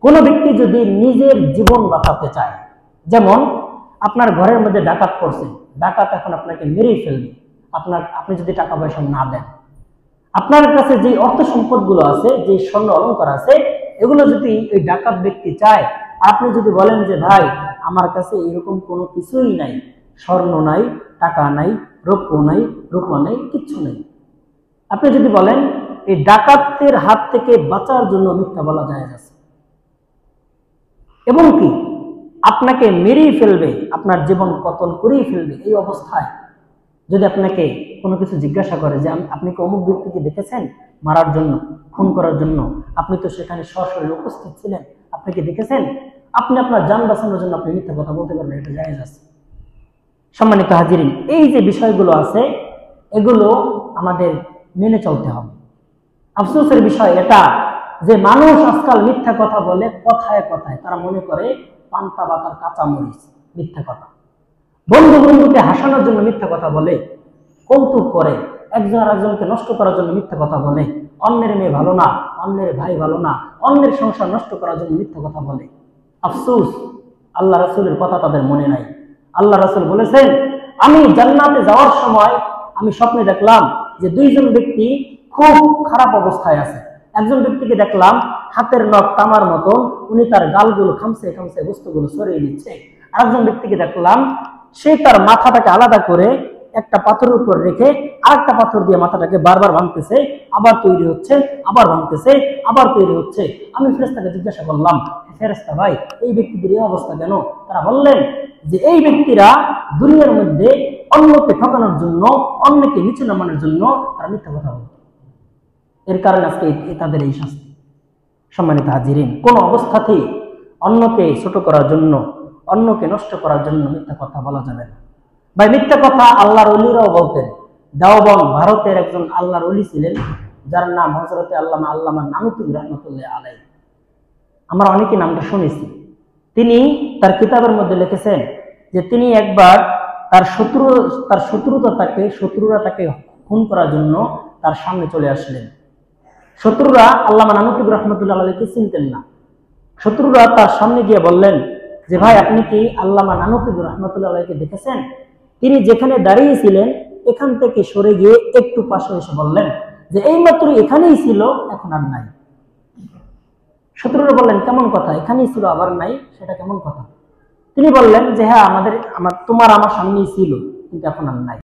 কোনো ব্যক্তি যদি নিজের জীবন বাঁচাতে চায়, যেমন আপনার ঘরের মধ্যে ডাকাত পড়ছে, ডাকাত এখন আপনাকে মেরেই ফেলবে আপনি যদি টাকা পয়সা না দেন। আপনার কাছে যে অর্থ সম্পদ গুলো আছে, যে স্বর্ণ অলংকার আছে, এগুলো যদি ওই ডাকাত ব্যক্তি চায়, আপনি যদি বলেন যে ভাই আমার কাছে এরকম কোনো কিছুই নাই, স্বর্ণ নাই, টাকা নাই, রৌপ্য নাই, রূপা নাই, কিচ্ছু নেই, আপনি যদি বলেন, এই ডাকাতের হাত থেকে বাঁচার জন্য মিথ্যা বলা যায় আছে, এবং কি আপনাকে মেরেই ফেলবে, আপনার জীবন কতল করেই ফেলবে। এই অবস্থায় যদি আপনাকে কোনো কিছু জিজ্ঞাসা করে যে আপনি কি অমুক ব্যক্তিকে দেখেছেন মারার জন্য, খুন করার জন্য, আপনি তো সেখানে সরাসরি উপস্থিত ছিলেন, আপনি কি দেখেছেন, আপনি আপনার জান বাঁচানোর জন্য আপনি মিথ্যা কথা বলতে পারবেন, এটা জায়েজ আছে। সম্মানিত হাজিরিন, এই যে বিষয়গুলো আছে এগুলো আমাদের মেনে চলতে হবে। আফসোসের বিষয় এটা যে মানুষ আজকাল মিথ্যা কথা বলে, কথায় কথায় তারা মনে করে পান্তা বাতার কাঁচা মরিচ, মিথ্যা কথা। বন্ধু বন্ধুকে হাসানোর জন্য মিথ্যা কথা বলে, কৌতুক করে, একজন আর একজনকে নষ্ট করার জন্য মিথ্যা কথা বলে, অন্যের মেয়ে ভালো না, অন্যের ভাই ভালো না, অন্যের সংসার নষ্ট করার জন্য মিথ্যা কথা বলে। আফসোস, আল্লাহ রাসূলের কথা তাদের মনে নাই। আল্লাহ রাসূল বলেছেন, আমি জান্নাতে যাওয়ার সময় আমি স্বপ্নে দেখলাম যে দুইজন ব্যক্তি খুব খারাপ অবস্থায় আছে। একজন ব্যক্তিকে দেখলাম হাতের নখ তামার মতন, উনি তার গালগুলো খামছে খামছে বস্তুগুলো সরিয়ে নিচ্ছে। আরেকজন ব্যক্তিকে দেখলাম সে তার মাথাটাকে আলাদা করে একটা পাথরের উপর রেখে আরেকটা পাথর দিয়ে মাথাটাকে বারবার ভাঙতেছে, আবার তৈরি হচ্ছে, আবার ভাঙতেছে, আবার তৈরি হচ্ছে। আমি ফেরেশতাকে জিজ্ঞাসা করলাম, ফেরেশতা ভাই এই ব্যক্তিদের এই অবস্থা কেন? তারা বললেন যে এই ব্যক্তিরা দুনিয়ার মধ্যে অন্যকে ঠকানোর জন্য, অন্যকে নিচে নামানোর জন্য তারা মিথ্যা কথা বলে, এর কারণে আজকে তাদের এই শাস্তি। সম্মানিত হাজিরিন, কোন অবস্থাতেই অন্যকে ছোট করার জন্য, অন্যকে নষ্ট করার জন্য মিথ্যা কথা বলা যাবে না। ভাই মিথ্যা কথা আল্লাহর ওলিরাও বলতেন। দেওবন্দ ভারতের একজন আল্লাহর ওলি ছিলেন, যার নাম হযরতে আল্লামা নানুতুবি রাহমাতুল্লাহ আলাইহি। আমরা অনেকে নামটা শুনেছি। তিনি তার কিতাবের মধ্যে লিখেছেন যে তিনি একবার তার শত্রুরা তাকে খুন করার জন্য তার সামনে চলে আসলেন। শত্রুরা আল্লামা নানুতুবি রাহমাতুল্লাহ আলাইহিকে চিনতেন না। শত্রুরা তার সামনে গিয়ে বললেন যে ভাই আপনি কি আল্লামা নানুতুবি রাহমাতুল্লাহ আলাইহিকে দেখেছেন? তিনি যেখানে দাঁড়িয়েছিলেন এখান থেকে সরে গিয়ে একটু পাশে এসে বললেন যে এইমাত্র এখানেই ছিল, এখন আর নাই। শত্রুরা বললেন কেমন কথা, এখানেই ছিল আবার নাই, সেটা কেমন কথা? তিনি বললেন যে হ্যাঁ, তোমার আমার সামনেই ছিল, কিন্তু এখন আর নাই।